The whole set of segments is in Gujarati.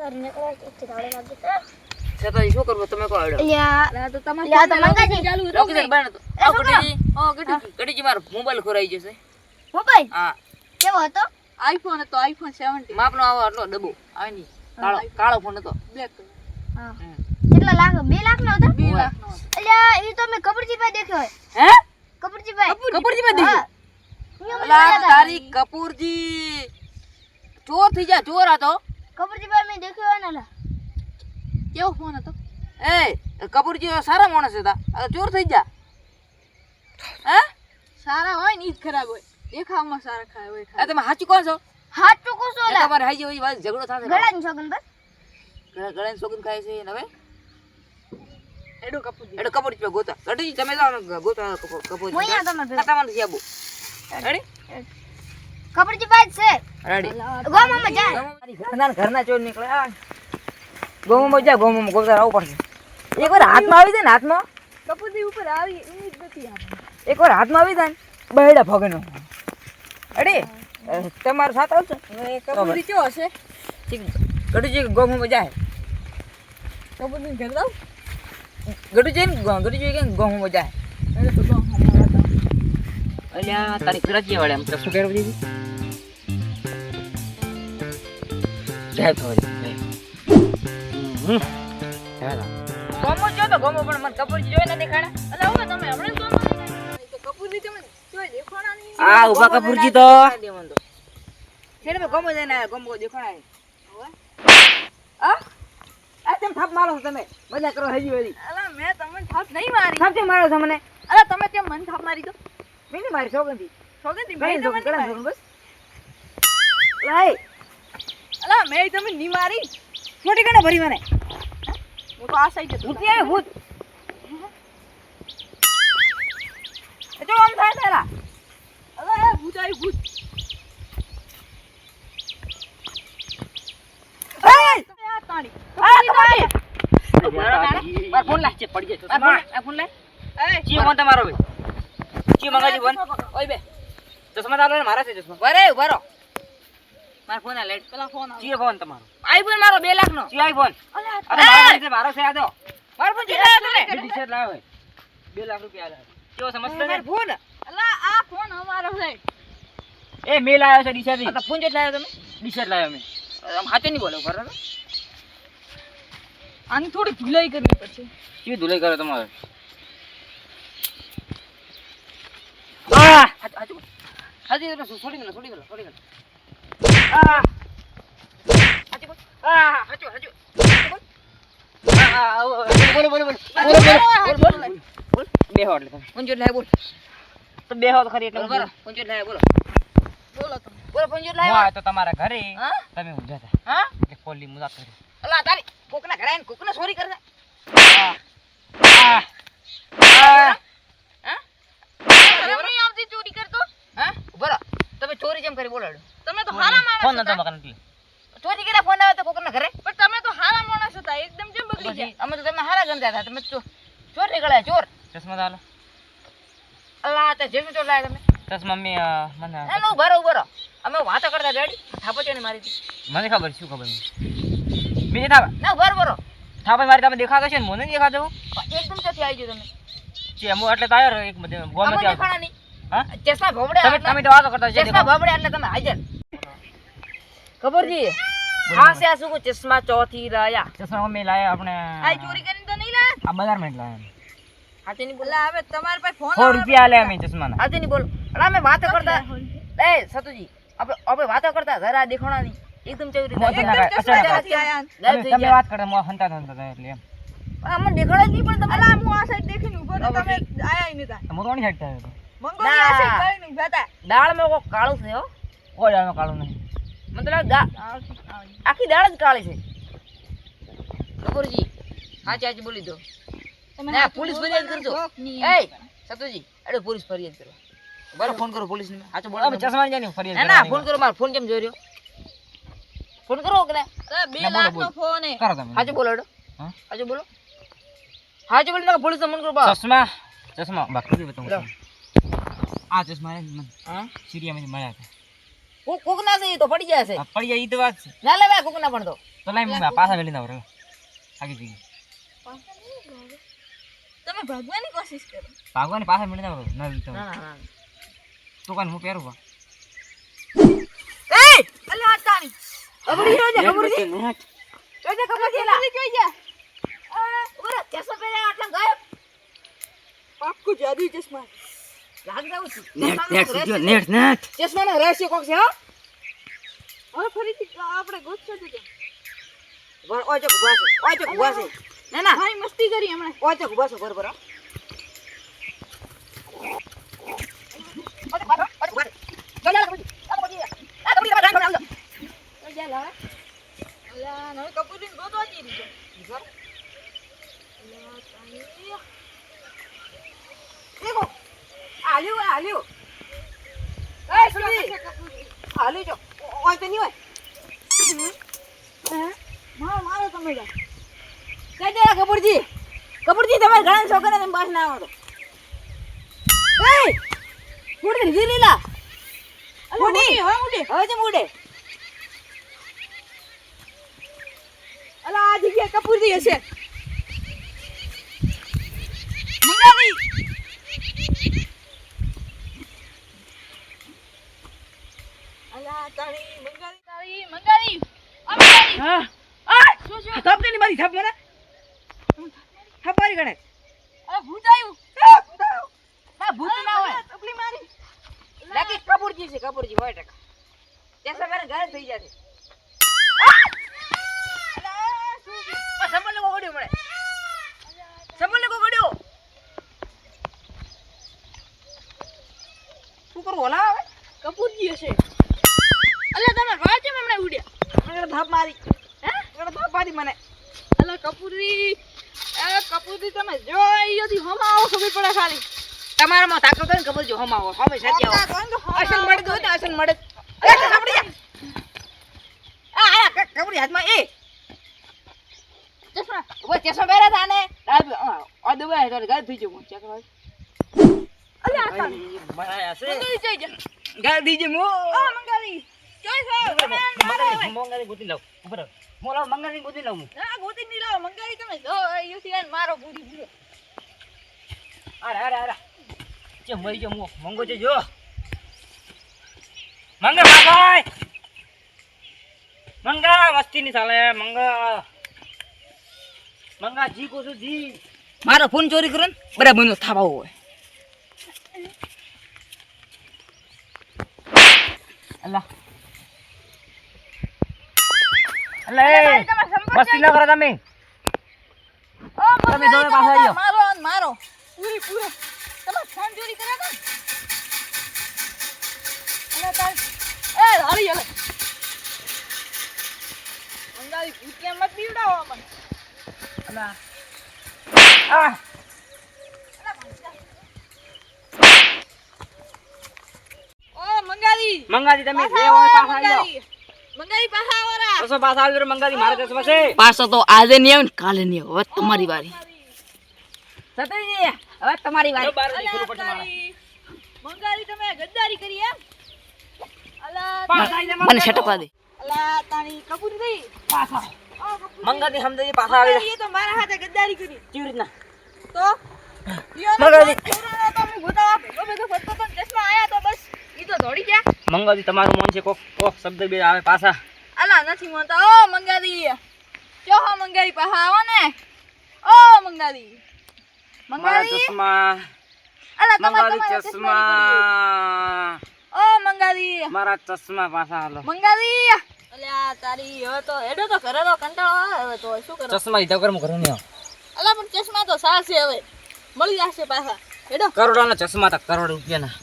તારી નીકળો કે ધાડે લાગે છે તો શું કરવું તમે કહો હેડો લ્યા તો તમારે તો મંગાજી ચાલુ લોકેશન બન તો આ ગટીજી મારો મોબાઈલ ખોરાઈ જશે મોબાઈલ હા કેવો હતો આઈફોન હતો આઈફોન 17 માપનો આવો આટલો ડબ્બો આવે ની કાળો ફોન હતો બ્લેક કલર હા કેટલા લાખ 2 લાખ નો હતો 2 લાખ નો હતો અલ્યા એ તો મે કપૂરજી ભાઈ દેખ્યો હે હે કપૂરજી ભાઈ દેખ્યો અલા તારી કપૂરજી ચોર થઈ જા ચોર આ તો કપૂરજી ભાઈ મે દેખ્યો ને લા કેવો ફોન હતો એ કપૂરજી સારા માણસ હતા આ ચોર થઈ જા હે સારા હોય ને ઈ જ ખરાબ હોય દેખાવમાં સારા ખાય હોય આ તમે સાચું કોણ છો હાથ ટુકો છો લા તમારે હાજી હોય વાત ઝઘડો થાશે ગળાની છોગન બસ ગળાની સોગન ખાય છે ને હવે એડો કપૂર એડો કપૂરજી પે ગોતા ગટીજી તમે જાવ ગોતા કપૂરજી મોયા તમે તમારે સિયાબુ રેડી કપૂરજી ભાઈ છે રેડી ગોમાં જાય ઘરના ચોર નીકળે ગોમમાં જા ગોમમાં ગોતા આવું પડશે એકવાર હાથમાં આવી જાય ને હાથમાં કપૂરની ઉપર આવી ઈ જ નથી આપણે એકવાર હાથમાં આવી જાય ને બહેડા ફગનો અરે તમારો સાથ આવશે કપૂરી કેવો હશે ગટુજી ગોમમાં જાય કપૂરની ઘર દાવ ગટુજી કે ગોમમાં જાય એટલે તો ગામ હમણાં અલ્યા તારી કરાચી વાળે એમ તો શું કહેવું દીધી જય થોડી ગોમો જો તો ગોમો પણ મને કપૂરજી જોઈ નથી ખાડા અલા હવે તમે હમણાં તો અમારી તો કપૂરની તમે જોઈ દેખાણા નહીં આ ઉભા કપૂરજી તો છેડે મે ગોમો જઈને આયા ગોમો દેખાણા આ આ તેમ થાપ મારો છો તમે મજા કરો હજી વળી અલા મેં તમને થાપ નહીં મારી થાપ કેમ મારો છો મને અલા તમે કેમ મને થાપ મારી દો મેને મારી સોગંદી સોગંદી કઈ મેં તમને સોગંદ નહીં કડા મારી. સોગંદ બસ લાય અલા મેં તમને નહીં મારી છોટી કને ભરી મને હું તો આ સાઈડ હતો ભૂત આવે ભૂત એ જો આમ થાય તારા અલા એ ભૂત આવ્યું ભૂત આ તાણી માર ફોન લાય છે પડી જાય આ ફોન લાય એ જી ફોન તમારો ભાઈ જી મંગાજી ફોન ઓય બે ચશ્મા દાલો ને મારા છે ચશ્મા બરે ઉભા રહો માર ફોન આ લાઈટ પેલા ફોન જી ફોન તમારો આઈફોન મારો 2 લાખ નો જી આઈફોન અલા અરે મારો છે મારો છે આ દો માર ફોન જી લાયો તમે ટી-શર્ટ લાયો 2 લાખ રૂપિયા આલે કેવો સમજતો ને ફોન અલા આ ફોન અમારો છે એ મેલ આયો છે ટી-શર્ટ આ ફોન જે લાયો તમે ટી-શર્ટ લાયો મે આમ હાથે નહીં બોલો બરાબર આની થોડી ધુલાઈ કરવી પડશે કેવી ધુલાઈ કરો તમારે આ હાજી તો છોડી ગયો આ હાજી બોલ આ હાજો બોલ બે હોટ લે પંજો લાય બોલ તો બે હોટ ખરી એટલે બોલો પંજો લાય બોલો બોલો તમે બોલો પંજો લાય હા તો તમારા ઘરે હા તમે ઊંઝા હતા હા કે કોલી મુલાક કરી અલા તારી કોકના ઘરે આવીને કોકના ચોરી કરે આ હા તમે નહીં આવતી ચોરી કરતો હા બોલો તમે ચોરી કેમ કરી બોલો તમે તો હારા માણસ ફોન હતા. નતો મકાન એટલે ચોરી કર્યા ફોન આવે તો કોકના ઘરે પણ તમે તો હારા માણસ હતા એકદમ કેમ બગડી ગયા અમે તો તમને હારા ગમતા હતા તમે ચોર નીકળ્યા ચોર ચશ્મા દાલો અલ્લા તે જેમ ચોર લાયા તમે ચશ્મા મે મને ના ના ઉભા રહો અમે વાતો કરતા રેડી થાપો ને મારી હતી મને ખબર શું ખબર બીજી થાપ ના ઉભા રહો થાપે મારી તમે દેખાતો છે ને મને નહીં દેખાતો એકદમ ચોથી આવી ગયો તમે છે હું એટલે તો આવ્યો એક બધે ગોમ અમને નથી આવતો દેખાણા નહીં હા ચશ્મા ભોબડે તમે તમે તો વાતો કરતા છે ચશ્મા ભોબડે એટલે તમે હાજર ખબરજી હા છે આ શું ચશ્મા ચોથી રહ્યા ચશ્મા મે લાયા આપણે આ ચોરી કરીને તો નહીં લાયા આ બજાર માં લાયા હાથે નહીં બોલ બોલા હવે તમારા પાસે ફોન 100 રૂપિયા આલે અમે ચશ્માના હાથે નહીં બોલ અલા અમે વાતો કરતા એ સતુજી આપણે વાતો કરતા જરા દેખાણા નહીં એકદમ ચેવી રીતે મોતી ના એકદમ અચાનક ચશ્મા ત્યાંથી આયા. ગાયબ થઈ તમે ગયા વાત કરે મો હંતા હંતા એટલે એમ અમને દેખાડા જ નહીં પણ તમે અલા હું આ સાઈડ દેખીને ઊભો તો તમે આયા ય નતા મોતોણી હેડ થાય મંગોની આ સાઈડ ગળીને ઊભા હતા દાળ માં કોઈ કાળું છે હો કોઈ આનો કાળું નહીં મતલબ આખી દાળ જ કાળી છે કપૂરજી હાચી બોલી દો ના પોલીસ ફરિયાદ કરજો એ સતુજી અરે પોલીસ ફરિયાદ કરો બરો ફોન કરો પોલીસ ને હાચો બોલો અમે ચશ્મા જાની ફરિયાદ ના ફોન કરો માર ફોન કેમ જોઈ રહ્યો ફોન કરો કે ના અરે 2 ના, બોલો, લાખનો બોલો. ફોન હે કરો તમે હાચો બોલો હા? હાચો બોલો હાચો બોલો ના પોલીસ ફોન કરો બા ચશ્મા બાકી બતાવું લો. આ ચશ્મા ને મને હા સિરિયામાંથી મળ્યા હતા કોક ના છે ઈ તો પડી જાય છે આ પડી જાય ઈ તો વાત છે ના લે ભાઈ કોક ના પણ તો તો લાઈ હું પાછા મેલી દઉં રે આગી જઈ તમે ભાગવાની કોશિશ કરો. ભાગવાની પાછા મેલી દઉં ન લીધો ના ના ના તું કાન હું પહેરું બા એ અલે આ તાણી ખબર છે ખબર છે જોઈ જા ખબર છે લા જોઈ જા ઓરે ચશ્મા પહેર્યા આટલા ગાયબ પાક્કું જાદુઈ ચશ્મા લાગ જાવ છું નેટ ચશ્માનો રહસ્ય કોક છે હો હવે ફરીથી આપણે ગોતશું તો ઓય ચક ઉભા છે ના ના ભાઈ મસ્તી કરી હમણાં ઓય ચક ઉભા છે બરોબર હો જોઈ જા લા અલા નવ કપૂરી ગોતવા જઈ રહ્યો અલા તાણી દેખો આલ્યો એ સુની આલ્યો જો ઓય તો નહીં હોય મારો તમે જા કઈ દે કપૂરજી તમે ઘણા છોકરા તમે બસ ના આવો તો એ મુડે લીલા મુડી હવે મુડી હવે જે મુડે અલા આ જગ્યા કપૂરી હશે મંગાવી અલા તારી મંગાવી હા આ થપ ની મારી થપ મને થપ મારી ગણે અરે ભૂત આવ્યું ના ભૂત ના હોય તપલી મારી લાગી કપૂરજી છે કપૂરજી 100% તેસા મેરે ઘરે થઈ જશે સંભળ લોકો ગડ્યો મળે સંભળ લોકો ગડ્યો શું કરું હોલા હવે કપૂરજી હશે અલા તમે વાંચે હમણાં ઉડ્યા મને થાપ મારી થાપ મારી મને અલા કપૂરી તમે જો અહીંયાથી હમા આવો ખબર પડે ખાલી તમારામાં તાકત હોય ને ખબર જો હમ આવો હમે સત્ય આવો અસલ મળે તો ને અસલ મળે અરે કપડી જા આ કપડી હાથમાં એ ચશ્મા ઓ ચશ્મા પહેરા હતા ને આ દુબઈ તો ગાયબ થઈ ગયો ચશ્મા અલા આ તારી મારા છે મંગાવી જઈ જા ગાયબ થઈ ગયો આ મંગાવી જોઈ સાહેબ તમે મારો હવે મંગારી ગોતી લઉં ઉપર મોલા મંગારી ગોતી લઉં હું ના ગોતી નહીં લાવો મંગાવી તમે જો યુસી મારો પૂરી પૂરો અરે જે મરી ગયો મંગો છે જો મંગા ભાઈ મંગા મસ્તી ની ચાલે મંગા જી કો છું જી મારો ફોન ચોરી કરો ને બરાબર નો થાવા હોય અલ્લા મસ્તી ના કરો તમે તમે જોડે પાછા આવ્યો મારો પૂરી પૂરો તમે ફોન ચોરી કર્યા હતા અલા તાર એ હારી હાલે મંગાવી ભૂતિયા મત બીવડાવો અમને અલા આ ઓ મંગાવી મંગાજી તમે જે હોય પાછા આવ્યો મંગાવી પાછા આવરા બસો પાછા આવ્યો મંગાજી મારે દસ પાસે પાછો તો આજે નહીં આવે ને કાલે નહીં આવે હવે તમારી વારી સતરીજી હવે તમારી વારી બાર નીકળવું પડશે મારે મંગાવી તમે ગદ્દારી કરી એમ અલા પાછા આવી જા મને છટકવા દે અલા તારી કપૂર થઈ પાછા આ કપૂર મંગાજી સમજાજી પાછા આવી જા એ તો મારા હાથે ગદ્દારી કરી કેવી રીતના તો મંગાવી. તમે ગોતા બધો ફટતો તો ચશ્મા આયા તો બસ ઈ તો દોડી ગયા મંગાજી તમારું મન છે કોક શબ્દ બે આવે પાછા અલા નથી મોનતા ઓ મંગાવી જો હો મંગાવી પાછા આવો ને ઓ મંગાવી મારા મંગાવી ચશ્મા અલા મંગાજી તમારા ચશ્મા ઓ મંગાવી મારા ચશ્મા પાછા હાલો મંગાવી અલ્યા તારી હવે તો હેડો તો કરે તો કંટાળો આવે હવે તો શું કરો ચશ્મા લીધા કર હું ઘરે નહીં અલા પણ ચશ્મા તો સાચે હવે મળી જશે પાછા હેડો કરોડોના ચશ્મા હતા કરોડ રૂપિયાના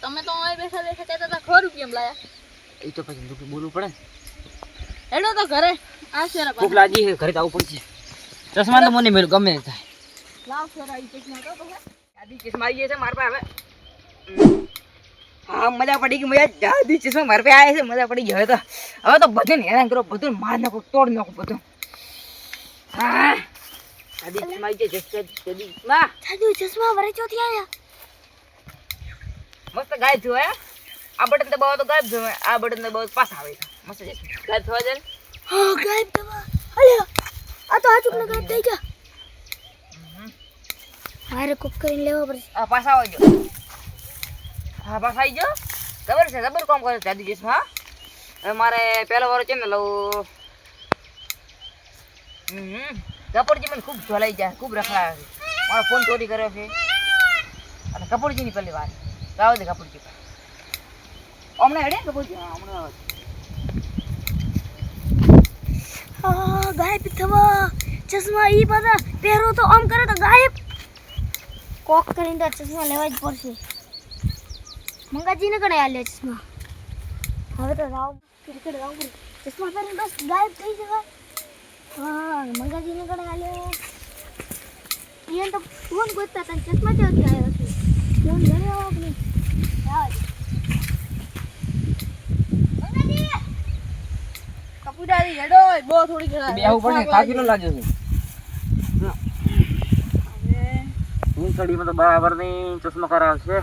તમે તો અહીં બેઠા બેઠા કહેતા હતા 100 રૂપિયા લાયા એ તો પછી દુઃખ બોલવું પડે ને હેડો તો ઘરે આવશે ને ભૂખ લાગી છે ઘરે તો આવવું પડશે ચશ્મા તો મને મેળ ગમે તે થાય લાવ સરાઈ ચશ્મા તો પછી દાદી ચશ્મા આવી છે મારા પાસે હવે હા મજા પડી ગઈ મજા દાદી ચશ્મા મારા પાસે આવે છે મજા પડી ગઈ હવે તો બધું હેરાન કરો બધું માર નાખો તોડ નાખો બધું હા દાદી ચશ્મા આવી છે દાદી માં દાદુ ચશ્મા વરે ચોથી આયા મસ્ત ગાયબ થયો હે આ બટન દબાવો તો ગાયબ થયો આ બટન દબાવો તો પાછા આવે મસ્ત ગાયબ થવા જાય હા ગાયબ થવા અલ્યા આ તો આજુક ને ગાયબ થઈ ગયા મારે કોક કરીને લેવા પડશે આ પાછા આવજો હા પાછા આવી જાઓ ખબર છે જબર કામ કરે જાદુ ચશ્મા હવે મારે પહેલો વાર છે ને લઉં કપૂરજી મને ખૂબ ઝોલાઈ જાય ખૂબ રખડાવે છે મારો ફોન ચોરી કર્યો છે અને કપૂરજીની પહેલી વાર ગાવ દે કપૂરજી હમણાં હેડે કપૂરજી હા હમણાં હા ગાયબ થવા ચશ્મા ઈ પાછા પહેરો તો આમ કરે તો ગાયબ કોક કરીને તો ચશ્મા લેવા જ પડશે મંગાજીને કણે આલે ચશ્મા હવે તો રાવ ક્રિકેટ રાવ ચશ્મા પહેરીને બસ ગાયબ થઈ જવાય હા મંગાજીને કણે આલે ઈયન તો ફોન ગોતતા તને ચશ્મા ક્યાંથી આવ્યો છે ફોન ઘરે આવો કે આવ મંગાજી કપૂરાજી હેડો બહુ થોડી ઘણા બે આવું પડે કાફી નો લાગ્યો છે હું સડીમાં તો બરાબર નહીં ચશ્મા કરાવશે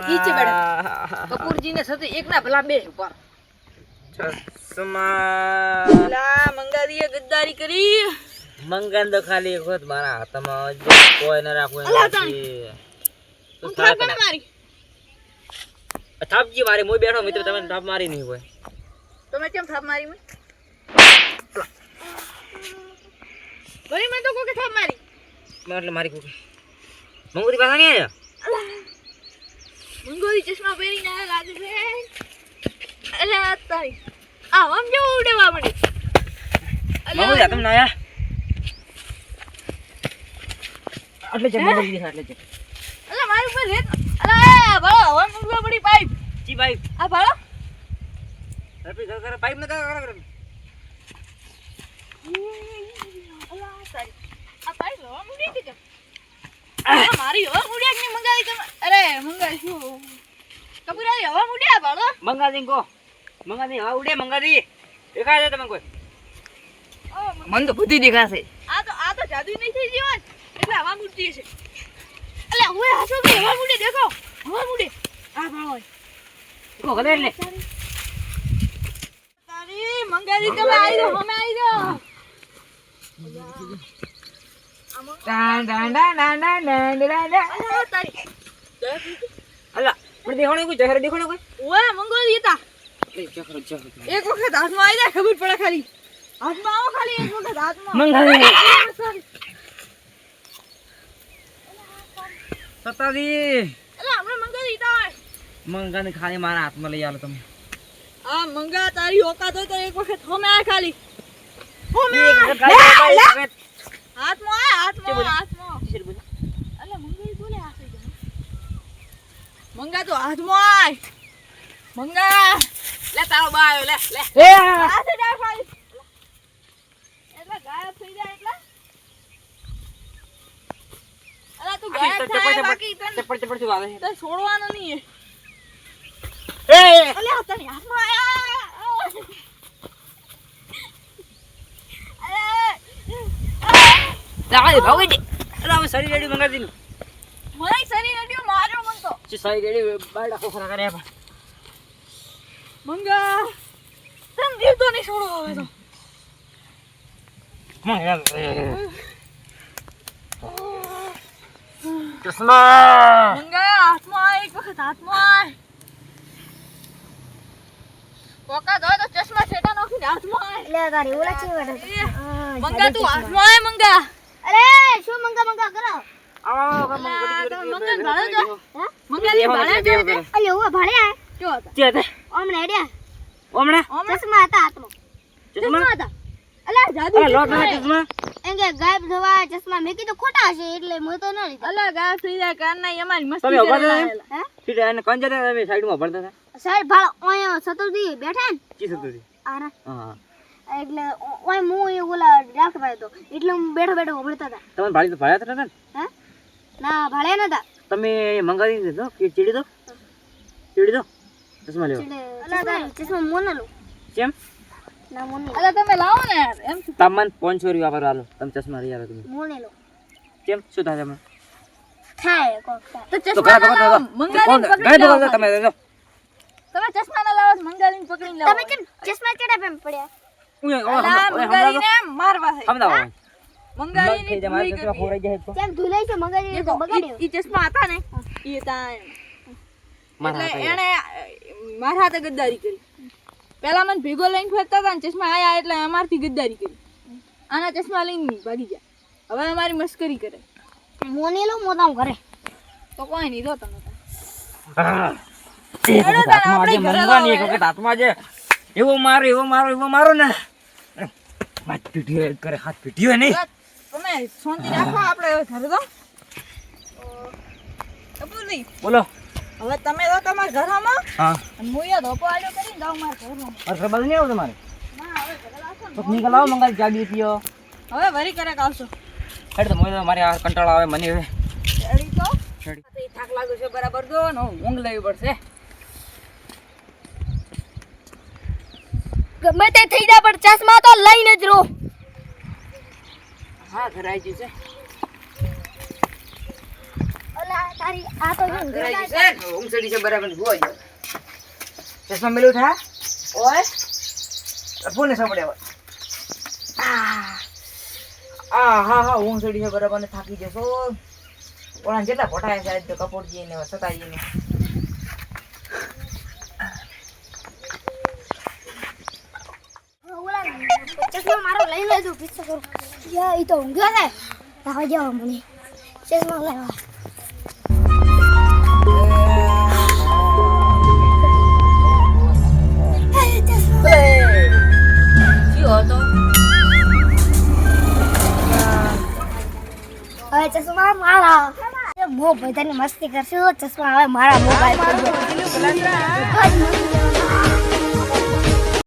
ઈચે બેડા કપૂરજીને સાથે એક ના ભલા બે ઉપર ચશ્મા લા મંગારીએ ગદ્દારી કરી મંગાન તો ખાલી એક વખત મારા હાથમાં કોઈ ન રાખવું અલા તારી. તો હું થાપ કોને મારી થાપજી મારી મોય બેઠો મિત્ર તમે થાપ મારી નહીં હોય તમે કેમ થાપ મારી મને ભાઈ મેં તો કોકે થાપ મારી મેં એટલે મારી કુકી મંગુરી પાછા નહીં આવ્યા મંગોરી ચશ્મા પહેરીને આ લાગે છે અલે આ તારી આ આમ જો ઉડવા મળી મંગુરી તમે ના આવ્યા એટલે છે મંગુરી એટલે છે અલે મારી ઉપર રેત અલે ભાળો હવે મંગવા પડી પાઇપ જી ભાઈ આ ભાળો રપી કર પાઇપ ન કર અલે આ તારી આ પાઇપ હવે મુડી કે આ મારી હવે મુડિયા કે મંગાવી તમે અરે મંગાવી શું કપૂરાજી હવે મુડિયા ભાળો મંગાદી કો મંગાદી હા ઉડે મંગાદી દેખાય છે તમે કોઈ મને તો બુદ્ધિ દેખાશે આ તો જાદુ નહીં થઈ જીવન એટલે હવા મૂર્તિ છે અલે હું હાસો કે હવા મૂડે દેખો હવા મૂડે આ ભાળો કો કદે લે તારી મંગાજી તમે આવી જાઓ અમે આવી જાઓ dance dance dance dance dance dance અલા તારી અલા પણ દેખાણો કોઈ જહર દેખાણો કોઈ ઓય મંગોલી હતા લે જહર એક વખત હાથમાં આવી જાય ખબર પડે ખાલી હાથમાં આવો ખાલી એક વખત હાથમાં મંગાદી સતાજી અલા આપણે મંગોલી હતા મંગાને ખાલી મારા હાથમાં લઈ આલો તમે આ મંગા તારી ઓકાત હોય તો એક વખત હોમે આ ખાલી હોમે હાથમાં આ હાથમાં અલે મંગોલી બોલે આ થઈ જાય મંગા તો હાથમાં આય મંગા લે તારો બા આવ્યો લે લે આ થઈ જાય ખાલી એટલે ગાયબ થઈ જાય એટલે અલા તું ગાયબ થાય બાકી તને ચપડ થી વાગે તને છોડવાનો નહીં એ અલે આ તને હાથમાં આયા લાય ભાગી દે અલા અમે સારી રેડી મંગાદી નું મને સની રેડિયો માર્યો મન તો જે સારી રેડી બાડા ખોખરા કરે પણ મંગા તને જીવ તો નહીં છોડો હવે તો ચશ્મા મંગા હાથમાં આય એક વખત હાથમાં આય કોકા દો તો ચશ્મા છેટા નાખીને હાથમાં આય લે તારી ઓલા છે મંગા તું હાથમાં આય મંગા અરે શું મંગા કરો આવો મંગા ભાળે જો મંગા ની ભાળે જો અલે ઓ ભાડે આ જો હતા જે હતા ઓમને આઈડિયા ઓમણા ચશ્મા હતા હાથમાં ચશ્મા હતા અલા જાદુ અલા લોટ ના ચશ્મા એંગે ગાયબ થવા ચશ્મા મેં કીધું ખોટા હશે એટલે મેં તો ન લીધા અલા ગાયબ થઈ જાય કાન ના અમારી મસ્તી તમે ઉભા કરેલા થા. આયેલા. હે સીધા એને કંજર તમે સાઈડમાં ભરતા હતા સાહેબ ભાળ ઓય સતુરજી બેઠા ને કી થતું આરા હા એટલે ઓય હું એ ઓલા રાખવાય તો એટલે હું બેઠો બેઠો ભણતા હતા તમે ભાડી તો ભાડ્યા હતા ને હે ના ભાળ્યા નતા તમે મંગાવી દીધો કે ચીડી દો ચશ્મા લેવો અલા તારી ચશ્મા મોના લો કેમ ના મોને અલા તમે લાવો ને યાર એમ શું તાપમાન 500 રૂપિયા વાપરવા આલો તમે ચશ્મા લઈ આલો તમે મોને લો કેમ શું થાય તમે થાય કોક થાય તો તો ચશ્મા ઘરે ના લાવો મંગાવીને પકડી તો લાવો તમે દો તમે ચશ્મા ના લાવો મંગાવીને પકડીને લાવો તમે કેમ ચશ્મા ચડા પેમ પડ્યા અલા, મંગાઈને મારવા છે. સમજાવો મંગાઈને થઈ જાય મારે ભૂલી તો ગઈ. ખોરાઈ જાય તો કેમ ધુલાઈ છે મંગાજી તો દેખો, બગાડ્યો ઈ ચશ્મા હતા ને ઈ હતા એમ. મારા એટલે હાથે એણે મારા હાથે ગદ્દારી કરી. પેલા મને ભેગો લઈને ફરતા હતા ને ચશ્મા આયા એટલે અમારથી ગદ્દારી કરી. આના ચશ્મા લઈને ભાગી ગયા. હવે અમારી મસ્કરી કરે. મોનેલો મોતામ કરે તો કોઈ નહીં દો તમે. એક વખત હાથમાં જે મંગવાની, એક વખત હાથમાં જે એવો મારો ને હાથ પીઠી કરે, હાથ પીઠી હોય નહીં. તમે શાંતિ રાખો, આપણે હવે ઘરે તો કપૂરજી, બોલો. હવે તમે તો તમારા ઘરમાં હા અને હું યાદ ધોપો આડ્યો કરીને જાઉં મારા ઘરમાં. મારે ઘર બાજુ નહીં આવું તમારે ના, હવે ઘરે આવશો ને. તો નીકળ આવો મંગાવી ચાબી પીઓ હવે વરી કરે આવશો. હેડ તો મને મારે આ કંટાળો આવે મને હવે રેડી તો છેડી. તો ઈ થાક લાગ્યો છે બરાબર જો ને ઊંઘ લેવી પડશે. ગમે તે થઈ જાય પણ ચશ્મા તો લઈને જ રહો. હા ઘરે આવી ગયું છે. અલા તારી આ તો જો ઘરે આવી ગયું છે. ઊંઘ ચડી છે બરાબર જોવા જાવ. ચશ્મા મેલું થા ઓય ફોને સાંભળે હવે. હા ઊંઘ ચડી છે બરાબર ને થાકી જશો. ઓલા જેટલા ફોટાયા છે આજ તો કપૂરજી ને સતાજી ને. ઓલા ચશ્મા મારો લઈ લેજો પીછો કરો. યા ઈ તો ઊંઘ્યો છે. લાવા જાવ મને ચશ્મા લેવા. કયો હતો? હવે ચશ્મા મારા મો બધાની મસ્તી કરશું. ચશ્મા હવે મારા મોબાઈલ પર